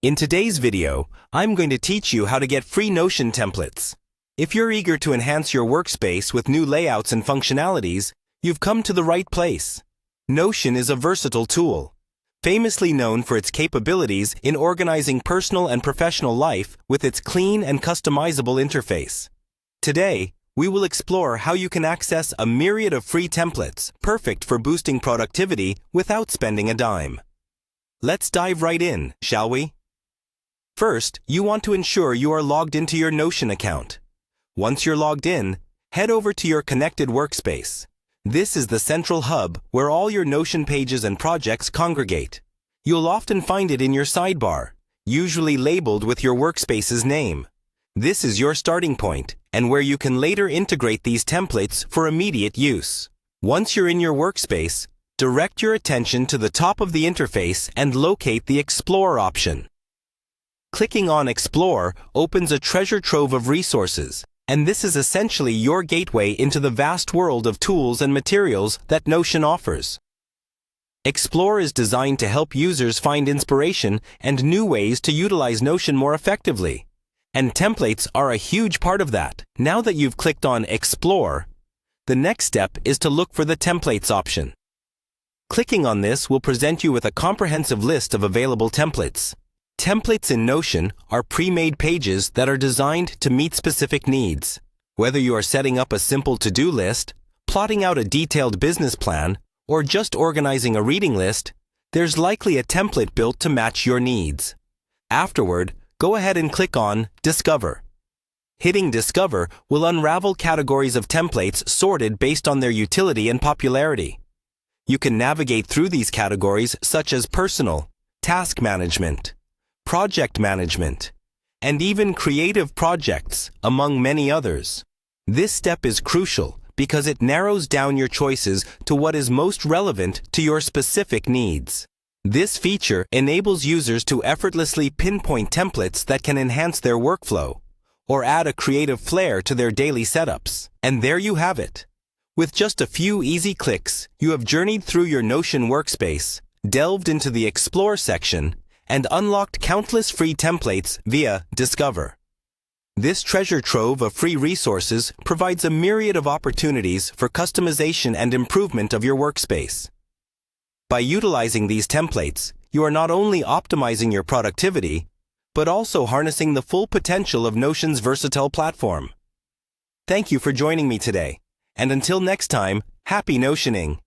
In today's video, I'm going to teach you how to get free Notion templates. If you're eager to enhance your workspace with new layouts and functionalities, you've come to the right place. Notion is a versatile tool, famously known for its capabilities in organizing personal and professional life with its clean and customizable interface. Today, we will explore how you can access a myriad of free templates perfect for boosting productivity without spending a dime. Let's dive right in, shall we? First, you want to ensure you are logged into your Notion account. Once you're logged in, head over to your connected workspace. This is the central hub where all your Notion pages and projects congregate. You'll often find it in your sidebar, usually labeled with your workspace's name. This is your starting point, and where you can later integrate these templates for immediate use. Once you're in your workspace, direct your attention to the top of the interface and locate the Explore option. Clicking on Explore opens a treasure trove of resources, and this is essentially your gateway into the vast world of tools and materials that Notion offers. Explore is designed to help users find inspiration and new ways to utilize Notion more effectively. And templates are a huge part of that. Now that you've clicked on Explore, the next step is to look for the Templates option. Clicking on this will present you with a comprehensive list of available templates. Templates in Notion are pre-made pages that are designed to meet specific needs. Whether you are setting up a simple to-do list, plotting out a detailed business plan, or just organizing a reading list, there's likely a template built to match your needs. Afterward, go ahead and click on Discover. Hitting Discover will unravel categories of templates sorted based on their utility and popularity. You can navigate through these categories such as personal, task management, project management, and even creative projects, among many others. This step is crucial because it narrows down your choices to what is most relevant to your specific needs. This feature enables users to effortlessly pinpoint templates that can enhance their workflow or add a creative flair to their daily setups. And there you have it. With just a few easy clicks, you have journeyed through your Notion workspace, delved into the Explore section, and unlocked countless free templates via Discover. This treasure trove of free resources provides a myriad of opportunities for customization and improvement of your workspace. By utilizing these templates, you are not only optimizing your productivity, but also harnessing the full potential of Notion's versatile platform. Thank you for joining me today, and until next time, happy Notioning!